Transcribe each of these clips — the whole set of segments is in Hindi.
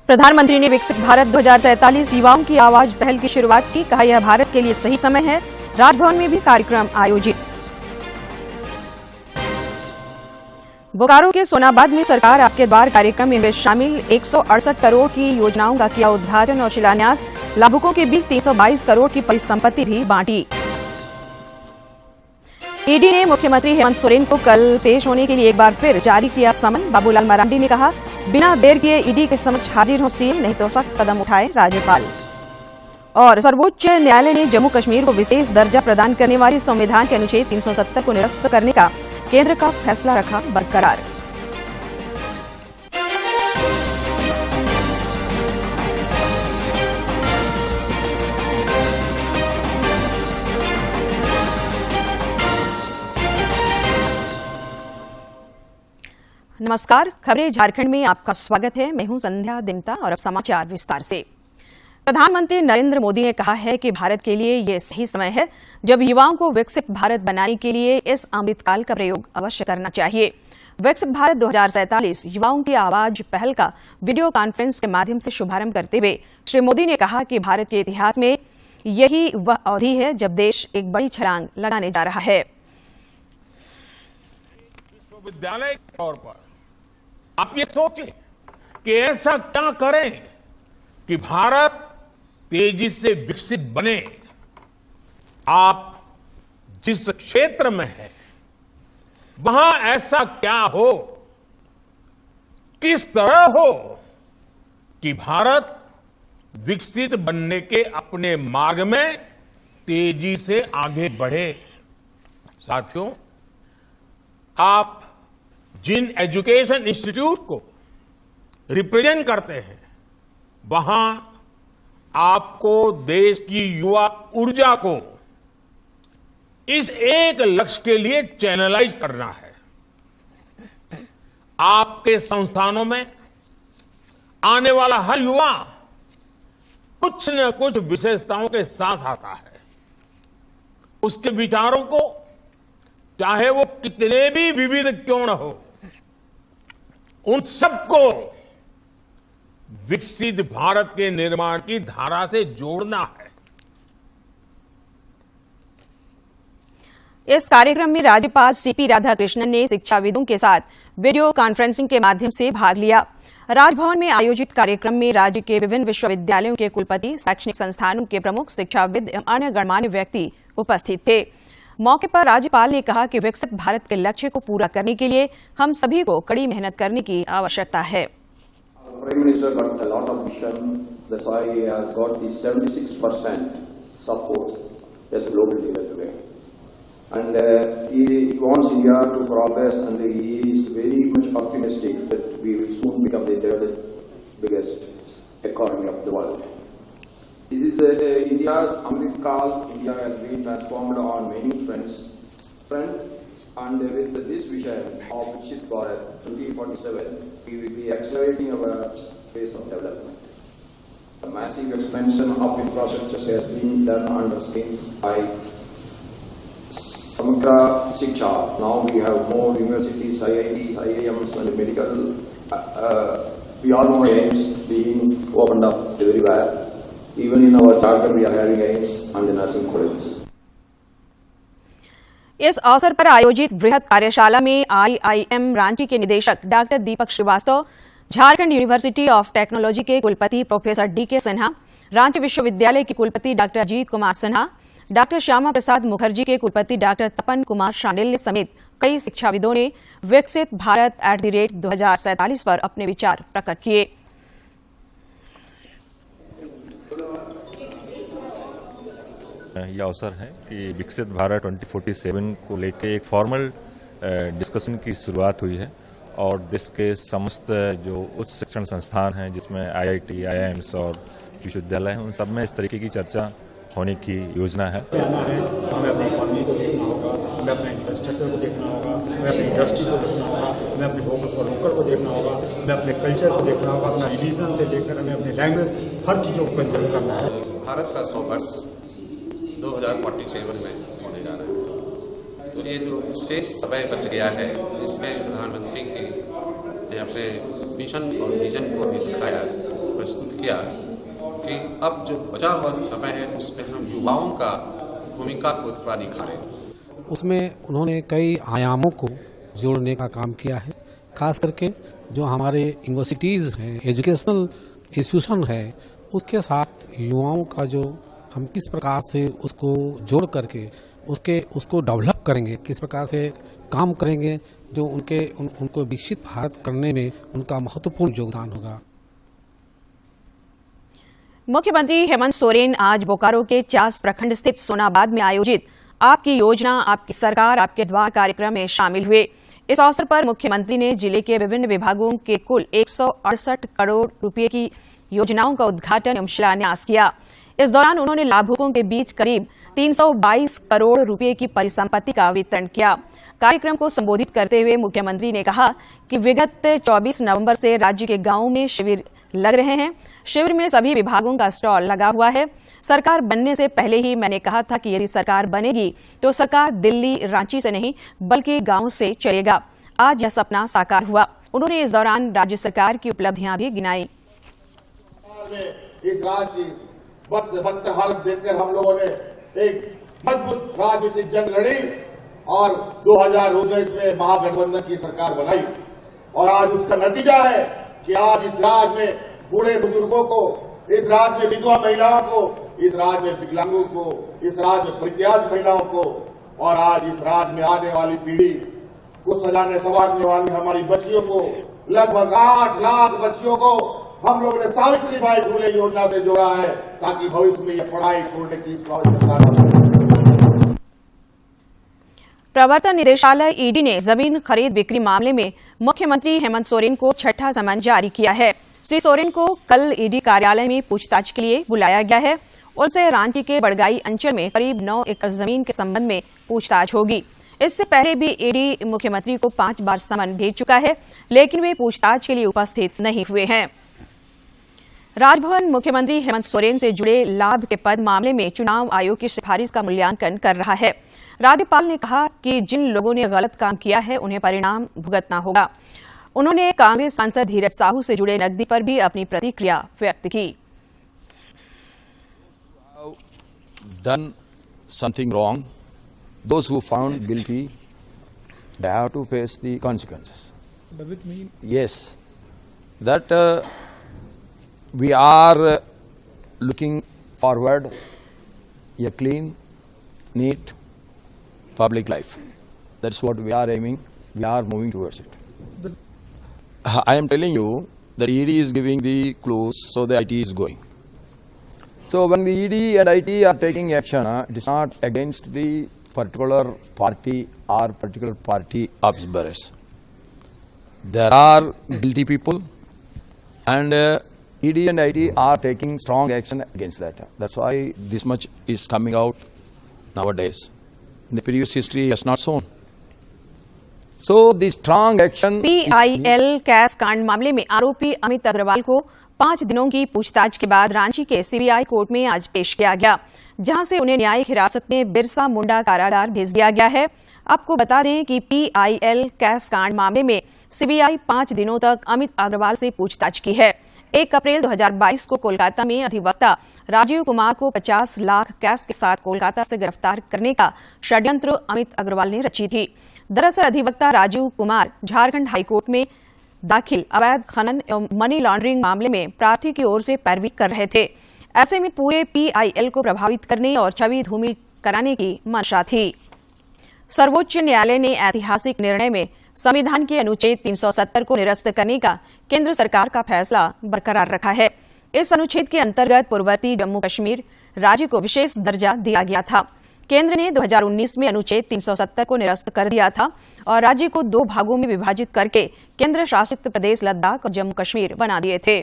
प्रधानमंत्री ने विकसित भारत 2047 युवाओं की आवाज पहल की शुरुआत की। कहा, यह भारत के लिए सही समय है। राजभवन में भी कार्यक्रम आयोजित। बोकारो के सोनाबाद में सरकार आपके द्वार कार्यक्रम में शामिल 168 करोड़ की योजनाओं का किया उद्घाटन और शिलान्यास। लाभुकों के बीच 322 करोड़ की परिसंपत्ति भी बांटी। ईडी ने मुख्यमंत्री हेमंत सोरेन को कल पेश होने के लिए एक बार फिर जारी किया समन। बाबूलाल मरांडी ने कहा, बिना देर किए ईडी के समक्ष हाजिर हो सीएम, नहीं तो सख्त कदम उठाए राज्यपाल। और सर्वोच्च न्यायालय ने जम्मू कश्मीर को विशेष दर्जा प्रदान करने वाले संविधान के अनुच्छेद 370 को निरस्त करने का केंद्र का फैसला रखा बरकरार। नमस्कार, खबरें झारखंड में आपका स्वागत है। मैं हूं संध्या दिमता और अब समाचार विस्तार से। प्रधानमंत्री नरेंद्र मोदी ने कहा है कि भारत के लिए यह सही समय है जब युवाओं को विकसित भारत बनाने के लिए इस अमृतकाल का प्रयोग अवश्य करना चाहिए। विकसित भारत 2047 युवाओं की आवाज पहल का वीडियो कॉन्फ्रेंस के माध्यम से शुभारंभ करते हुए श्री मोदी ने कहा कि भारत के इतिहास में यही वह अवधि है जब देश एक बड़ी छलांग लगाने जा रहा है। विश्वविद्यालय के तौर पर आप ये सोचें कि ऐसा क्या करें कि भारत तेजी से विकसित बने। आप जिस क्षेत्र में हैं वहां ऐसा क्या हो, किस तरह हो कि भारत विकसित बनने के अपने मार्ग में तेजी से आगे बढ़े। साथियों, आप जिन एजुकेशन इंस्टीट्यूट को रिप्रेजेंट करते हैं वहां आपको देश की युवा ऊर्जा को इस एक लक्ष्य के लिए चैनलाइज करना है। आपके संस्थानों में आने वाला हर युवा कुछ न कुछ विशेषताओं के साथ आता है। उसके विचारों को चाहे वो कितने भी विविध क्यों न हो, उन सबको विकसित भारत के निर्माण की धारा से जोड़ना है। इस कार्यक्रम में राज्यपाल सीपी राधाकृष्णन ने शिक्षाविदों के साथ वीडियो कॉन्फ्रेंसिंग के माध्यम से भाग लिया। राजभवन में आयोजित कार्यक्रम में राज्य के विभिन्न विश्वविद्यालयों के कुलपति, शैक्षणिक संस्थानों के प्रमुख, शिक्षाविद एवं अन्य गणमान्य व्यक्ति उपस्थित थे। मौके पर राज्यपाल ने कहा कि विकसित भारत के लक्ष्य को पूरा करने के लिए हम सभी को कड़ी मेहनत करने की आवश्यकता है। Prime Minister got a lot of vision. That's why he has got the 76% support as a global leader today. And he wants India to progress, and he is very much optimistic that we will soon become the third biggest economy of the world. This is India's Amrit Kaal. India has been transformed on many fronts. And with this vision of Viksit Bharat 2047, we will be accelerating our pace of development. A massive expansion of infrastructure has been done under schemes like Samagra Shiksha. Now we have more universities, IITs, IIMs, and medical. We all know AIIMS being opened up everywhere. Even in our charter, we are having AIIMS and the nursing colleges. इस अवसर पर आयोजित बृहद कार्यशाला में आईआईएम रांची के निदेशक doctor Deepak Shrivastava, Jharkhand University of Technology के कुलपति प्रोफेसर डीके सिन्हा, रांची विश्वविद्यालय के कुलपति डॉक्टर अजीत कुमार सिन्हा, डॉक्टर श्यामा प्रसाद मुखर्जी के कुलपति डॉक्टर तपन कुमार शांडिल्य समेत कई शिक्षाविदों ने विकसित भारत @2047 पर अपने विचार प्रकट किए। यह अवसर है कि विकसित भारत 2047 को लेकर एक फॉर्मल डिस्कशन की शुरुआत हुई है और देश के समस्त जो उच्च शिक्षण संस्थान हैं जिसमें आईआईटी, आईआईएम्स और विश्वविद्यालय हैं, उन सब में इस तरीके की चर्चा होने की योजना है। हमें अपनी इकोनॉमी को देखना होगा, हमें अपने इंफ्रास्ट्रक्चर को देखना होगा, हमें अपनी इंडस्ट्री को देखना होगा, हमें अपने वोकल फॉर लोकल को देखना होगा, हमें अपने कल्चर को देखना होगा, अपना रिलीजन से लेकर हमें अपने लैंग्वेज, हर चीज़ों को कंसिडर करना है। भारत का 100 वर्ष 2047 में होने जा रहा है, तो ये जो शेष समय बच गया है इसमें प्रधानमंत्री के अपने मिशन और विजन को भी दिखाया प्रस्तुत किया कि अब जो बचा हुआ समय है उसमें हम युवाओं का भूमिका को थोड़ा निखारें। उसमें उन्होंने कई आयामों को जोड़ने का काम किया है, खास करके जो हमारे यूनिवर्सिटीज़ हैं, एजुकेशनल इंस्टीट्यूशन है, उसके साथ युवाओं का जो हम किस प्रकार से उसको जोड़ करके उसको डेवलप करेंगे, किस प्रकार से काम करेंगे जो उनको विकसित भारत करने में उनका महत्वपूर्ण योगदान होगा। मुख्यमंत्री हेमंत सोरेन आज बोकारो के चास प्रखंड स्थित सोनाबाद में आयोजित आपकी योजना आपकी सरकार आपके द्वार कार्यक्रम में शामिल हुए। इस अवसर पर मुख्यमंत्री ने जिले के विभिन्न विभागों के कुल 168 करोड़ रुपए की योजनाओं का उद्घाटन एवं शिलान्यास किया। इस दौरान उन्होंने लाभुकों के बीच करीब 322 करोड़ रुपए की परिसंपत्ति का वितरण किया। कार्यक्रम को संबोधित करते हुए मुख्यमंत्री ने कहा कि विगत 24 नवंबर से राज्य के गांवों में शिविर लग रहे हैं। शिविर में सभी विभागों का स्टॉल लगा हुआ है। सरकार बनने से पहले ही मैंने कहा था कि यदि सरकार बनेगी तो सरकार दिल्ली रांची से नहीं बल्कि गांव से चलेगा। आज यह सपना साकार हुआ। उन्होंने इस दौरान राज्य सरकार की उपलब्धियां भी गिनाई। इस राज्य की वक्त से वक्त हालत देखकर हम लोगों ने एक मजबूत राजनीतिक जंग लड़ी और 2019 में महागठबंधन की सरकार बनाई और आज उसका नतीजा है कि आज इस राज्य में बूढ़े बुजुर्गों को, इस राज्य में विधवा महिलाओं को, इस राज्य में विकलांगों को, इस राज्य में परित्याग महिलाओं को और आज इस राज्य में आने वाली पीढ़ी को सजाने संवारने वाली हमारी बच्चियों को, लगभग 8 लाख बच्चियों को हम लोगों ने सावित्रीबाई फुले योजना से जोड़ा है ताकि भविष्य में यह पढ़ाई छोड़ने की आवश्यकता न हो। प्रवर्तन निदेशालय ईडी ने जमीन खरीद बिक्री मामले में मुख्यमंत्री हेमंत सोरेन को छठा समन जारी किया है। श्री सोरेन को कल ईडी कार्यालय में पूछताछ के लिए बुलाया गया है। उनसे रांची के बड़गाई अंचल में करीब 9 एकड़ जमीन के संबंध में पूछताछ होगी। इससे पहले भी ईडी मुख्यमंत्री को 5 बार समन भेज चुका है, लेकिन वे पूछताछ के लिए उपस्थित नहीं हुए हैं। राजभवन मुख्यमंत्री हेमंत सोरेन से जुड़े लाभ के पद मामले में चुनाव आयोग की सिफारिश का मूल्यांकन कर रहा है। राज्यपाल ने कहा कि जिन लोगों ने गलत काम किया है उन्हें परिणाम भुगतना होगा। उन्होंने कांग्रेस सांसद धीरज साहू से जुड़े नकदी पर भी अपनी प्रतिक्रिया व्यक्त की। Done something wrong, those who found guilty, they have to face the consequences. Does it mean? Yes, that we are looking forward a clean, neat public life. That's what we are aiming. We are moving towards it. I am telling you that ED is giving the clues, so the IT is going. So when the ED and IT are taking action, it is not against the particular party or particular party observers. There are guilty people, and ED and IT are taking strong action against that. That's why this much is coming out nowadays. In the previous history has not shown. So the strong action PIL cash कांड मामले में आरोपी अमित अग्रवाल को 5 दिनों की पूछताछ के बाद रांची के सीबीआई कोर्ट में आज पेश किया गया, जहां से उन्हें न्यायिक हिरासत में बिरसा मुंडा कारागार भेज दिया गया है। आपको बता दें कि PIL कैश कांड मामले में सीबीआई 5 दिनों तक अमित अग्रवाल से पूछताछ की है। 1 अप्रैल 2022 को कोलकाता में अधिवक्ता राजीव कुमार को 50 लाख कैश के साथ कोलकाता से गिरफ्तार करने का षड्यंत्र अमित अग्रवाल ने रची थी। दरअसल अधिवक्ता राजीव कुमार झारखंड हाईकोर्ट में दाखिल अवैध खनन एवं मनी लॉन्ड्रिंग मामले में प्रार्थी की ओर से पैरवी कर रहे थे। ऐसे में पूरे PIL को प्रभावित करने और छवि धूमिल कराने की मंशा थी। सर्वोच्च न्यायालय ने ऐतिहासिक निर्णय में संविधान के अनुच्छेद 370 को निरस्त करने का केंद्र सरकार का फैसला बरकरार रखा है। इस अनुच्छेद के अंतर्गत पूर्ववर्ती जम्मू कश्मीर राज्य को विशेष दर्जा दिया गया था। केंद्र ने 2019 में अनुच्छेद 370 को निरस्त कर दिया था और राज्य को 2 भागों में विभाजित करके केंद्र शासित प्रदेश लद्दाख और जम्मू कश्मीर बना दिए थे।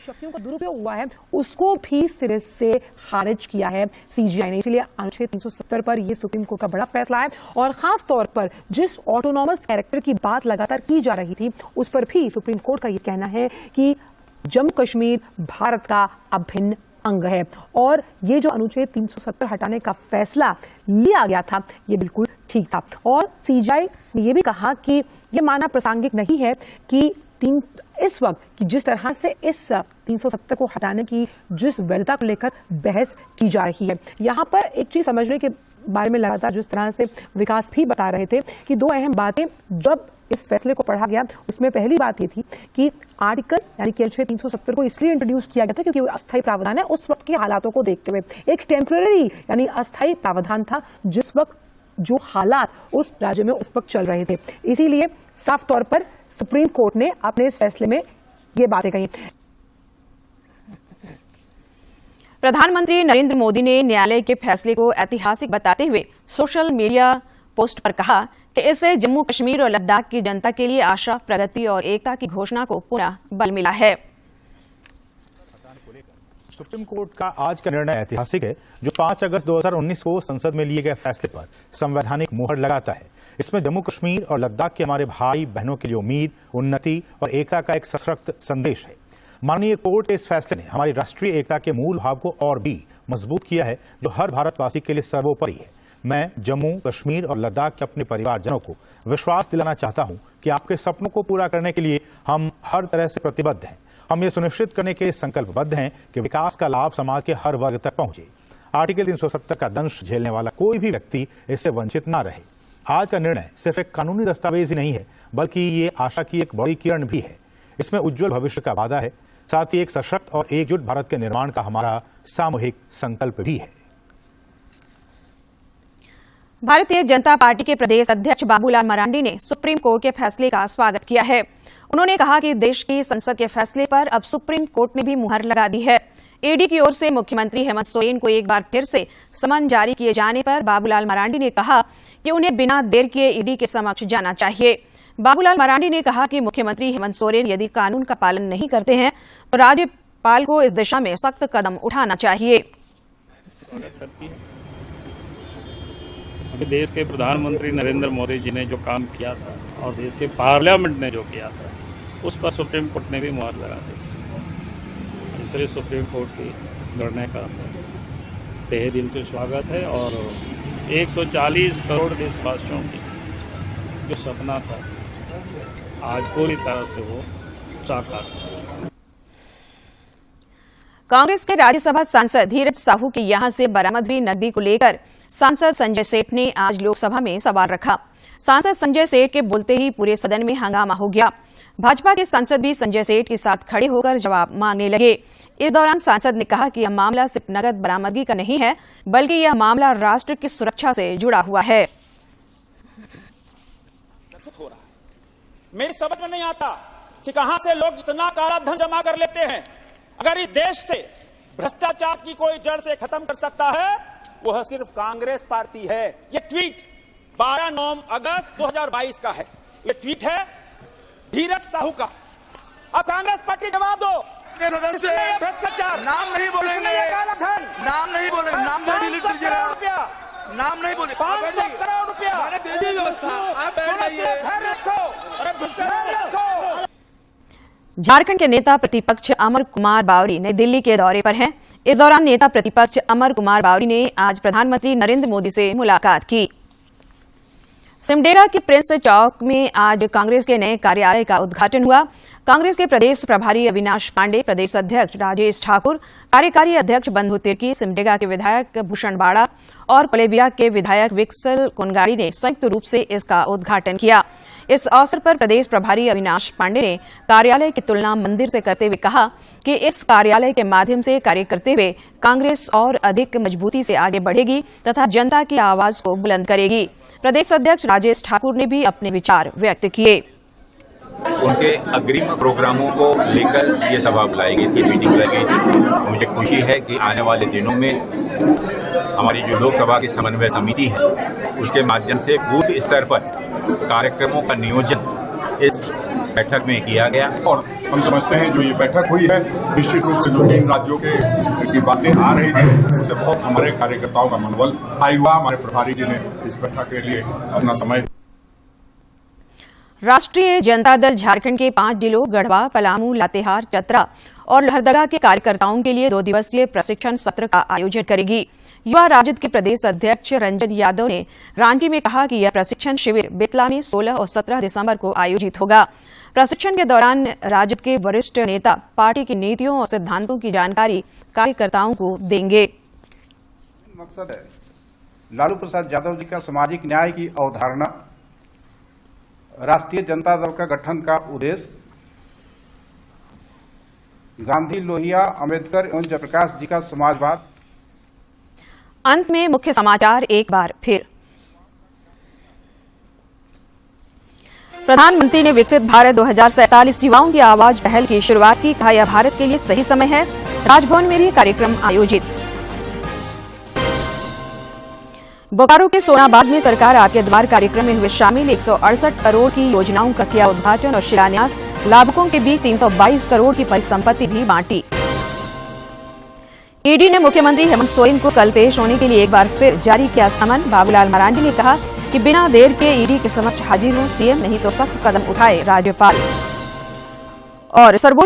शक्तियों का दुरुपयोग हुआ है उसको भी सिरे से खारिज किया है CJI ने। इसलिए अनुच्छेद 370 पर यह सुप्रीम कोर्ट का बड़ा फैसला है और खास तौर पर जिस ऑटोनॉमस कैरेक्टर की बात लगातार की जा रही थी उस पर भी सुप्रीम कोर्ट का यह कहना है कि जम्मू कश्मीर भारत का अभिन्न अंग है और ये जो अनुच्छेद 370 हटाने का फैसला लिया गया था ये बिल्कुल ठीक था। और सीजीआई ने यह भी कहा कि यह मानना प्रासंगिक नहीं है कि इस वक्त कि जिस तरह से इस 370 को हटाने की जिस वैधता को लेकर बहस की जा रही है, यहाँ पर एक चीज समझने के बारे में लगातार जिस तरह से विकास भी बता रहे थे कि दो अहम बातें जब इस फैसले को पढ़ा गया, उसमें पहली बात ये थी कि आर्टिकल यानी कि अनुच्छेद 370 को इसलिए इंट्रोड्यूस किया गया था क्योंकि वो अस्थायी प्रावधान है। उस वक्त के हालातों को देखते हुए एक टेम्पररी यानी अस्थायी प्रावधान था जिस वक्त जो हालात उस राज्य में उस वक्त चल रहे थे। इसीलिए साफ तौर पर सुप्रीम कोर्ट ने अपने इस फैसले में ये बातें कही। प्रधानमंत्री नरेंद्र मोदी ने न्यायालय के फैसले को ऐतिहासिक बताते हुए सोशल मीडिया पोस्ट पर कहा कि इससे जम्मू कश्मीर और लद्दाख की जनता के लिए आशा, प्रगति और एकता की घोषणा को पुनः बल मिला है। सुप्रीम कोर्ट का आज का निर्णय ऐतिहासिक है, जो 5 अगस्त 2019 को संसद में लिए गए फैसले पर संवैधानिक मुहर लगाता है। इसमें जम्मू कश्मीर और लद्दाख के हमारे भाई बहनों के लिए उम्मीद, उन्नति और एकता का एक सशक्त संदेश है। माननीय कोर्ट के इस फैसले ने हमारी राष्ट्रीय एकता के मूल भाव को और भी मजबूत किया है, जो हर भारतवासी के लिए सर्वोपरि है। मैं जम्मू कश्मीर और लद्दाख के अपने परिवारजनों को विश्वास दिलाना चाहता हूं कि आपके सपनों को पूरा करने के लिए हम हर तरह से प्रतिबद्ध हैं। हम ये सुनिश्चित करने के लिए संकल्पबद्ध हैं कि विकास का लाभ समाज के हर वर्ग तक पहुंचे। आर्टिकल 370 का दंश झेलने वाला कोई भी व्यक्ति इससे वंचित न रहे। आज का निर्णय सिर्फ एक कानूनी दस्तावेज ही नहीं है, बल्कि ये आशा की एक बड़ी किरण भी है। इसमें उज्जवल भविष्य का वादा है, साथ ही एक सशक्त और एकजुट भारत के निर्माण का हमारा सामूहिक संकल्प भी है। भारतीय जनता पार्टी के प्रदेश अध्यक्ष बाबूलाल मरांडी ने सुप्रीम कोर्ट के फैसले का स्वागत किया है। उन्होंने कहा कि देश की संसद के फैसले पर अब सुप्रीम कोर्ट ने भी मुहर लगा दी है। ईडी की ओर से मुख्यमंत्री हेमंत सोरेन को एक बार फिर से समन जारी किए जाने पर बाबूलाल मरांडी ने कहा कि उन्हें बिना देर किए ईडी के समक्ष जाना चाहिए। बाबूलाल मरांडी ने कहा कि मुख्यमंत्री हेमंत सोरेन यदि कानून का पालन नहीं करते हैं तो राज्यपाल को इस दिशा में सख्त कदम उठाना चाहिए। देश के प्रधानमंत्री नरेंद्र मोदी जी ने जो काम किया था और देश के पार्लियामेंट ने जो किया था, उस पर सुप्रीम कोर्ट ने भी मुहर लगा दी। इसलिए सुप्रीम कोर्ट के निर्णय का तहे दिल से स्वागत है और 140 करोड़ देशवासियों की जो सपना था आज पूरी तरह से वो साकार हुआ। कांग्रेस के राज्यसभा सांसद धीरज साहू की यहां से बरामद हुई नकदी को लेकर सांसद संजय सेठ ने आज लोकसभा में सवाल रखा। सांसद संजय सेठ के बोलते ही पूरे सदन में हंगामा हो गया। भाजपा के सांसद भी संजय सेठ के साथ खड़े होकर जवाब मांगने लगे। इस दौरान सांसद ने कहा कि यह मामला सिर्फ नकद बरामदगी का नहीं है, बल्कि यह मामला राष्ट्र की सुरक्षा से जुड़ा हुआ है। मेरी समझ में नहीं आता कि कहां से लोग इतना काला धन जमा कर लेते हैं। अगर इस देश से भ्रष्टाचार की कोई जड़ से खत्म कर सकता है, वह सिर्फ कांग्रेस पार्टी है। ये ट्वीट 12 अगस्त 2022 का है। ये ट्वीट है धीरज साहू का। अब कांग्रेस पार्टी जवाब दो। भ्रष्टाचार नाम नहीं बोलेंगे, नाम नहीं बोलेंगे, नाम से डिलीट कीजिएगा, नाम नहीं बोले। 500 करोड़ रुपया मैंने दे दी व्यवस्था, आप बैठ जाइए। झारखंड के नेता प्रतिपक्ष अमर कुमार बावरी नई दिल्ली के दौरे पर हैं। इस दौरान नेता प्रतिपक्ष अमर कुमार बावरी ने आज प्रधानमंत्री नरेंद्र मोदी से मुलाकात की। सिमडेगा के प्रिंस चौक में आज कांग्रेस के नए कार्यालय का उद्घाटन हुआ। कांग्रेस के प्रदेश प्रभारी अविनाश पांडे, प्रदेश अध्यक्ष राजेश ठाकुर, कार्यकारी अध्यक्ष बंधु तिर्की, सिमडेगा के विधायक भूषण बाड़ा और कोलेबिया के विधायक विक्सल कुनगाड़ी ने संयुक्त रूप से इसका उद्घाटन किया। इस अवसर पर प्रदेश प्रभारी अविनाश पांडे ने कार्यालय की तुलना मंदिर से करते हुए कहा कि इस कार्यालय के माध्यम से कार्य करते हुए कांग्रेस और अधिक मजबूती से आगे बढ़ेगी तथा जनता की आवाज को बुलंद करेगी। प्रदेश अध्यक्ष राजेश ठाकुर ने भी अपने विचार व्यक्त किए। उनके अग्रिम प्रोग्रामों को लेकर ये सभा बुलाई गई थी, मीटिंग बुलाई गई थी। मुझे खुशी है कि आने वाले दिनों में हमारी जो लोकसभा की समन्वय समिति है, उसके माध्यम से बूथ स्तर पर कार्यक्रमों का नियोजन इस बैठक में किया गया। और हम समझते हैं जो ये बैठक हुई है, निश्चित रूप से जो 3 राज्यों की बातें आ रही थी, उससे बहुत हमारे कार्यकर्ताओं का मनोबल हाई हुआ। हमारे प्रभारी जी ने इस बैठक के लिए अपना समय। राष्ट्रीय जनता दल झारखंड के 5 जिलों गढ़वा, पलामू, लातेहार, चतरा और लोहरदगा के कार्यकर्ताओं के लिए 2 दिवसीय प्रशिक्षण सत्र का आयोजन करेगी। युवा राजद के प्रदेश अध्यक्ष रंजन यादव ने रांची में कहा कि यह प्रशिक्षण शिविर बेतला में 16 और 17 दिसंबर को आयोजित होगा। प्रशिक्षण के दौरान राजद के वरिष्ठ नेता पार्टी की नीतियों और सिद्धांतों की जानकारी कार्यकर्ताओं को देंगे। मकसद है लालू प्रसाद यादव जी का सामाजिक न्याय की अवधारणा, राष्ट्रीय जनता दल का गठन का उद्देश्य, गांधी, लोहिया, अंबेडकर एवं जयप्रकाश जी का समाजवाद। अंत में मुख्य समाचार एक बार फिर। प्रधानमंत्री ने विकसित भारत 2047 युवाओं की आवाज पहल की शुरुआत की। कहा, यह भारत के लिए सही समय है। राजभवन में भी कार्यक्रम आयोजित। बोकारो के सोनाबाग में सरकार आपके द्वार कार्यक्रम में हुए शामिल। 168 करोड़ की योजनाओं का किया उद्घाटन और शिलान्यास। लाभुकों के बीच 322 करोड़ की परिसंपत्ति भी बांटी। ईडी ने मुख्यमंत्री हेमंत सोरेन को कल पेश होने के लिए एक बार फिर जारी किया समन। बाबूलाल मरांडी ने कहा कि बिना देर के ईडी के समक्ष हाजिर हो सीएम, नहीं तो सख्त कदम उठाए राज्यपाल। और सर्वोच्च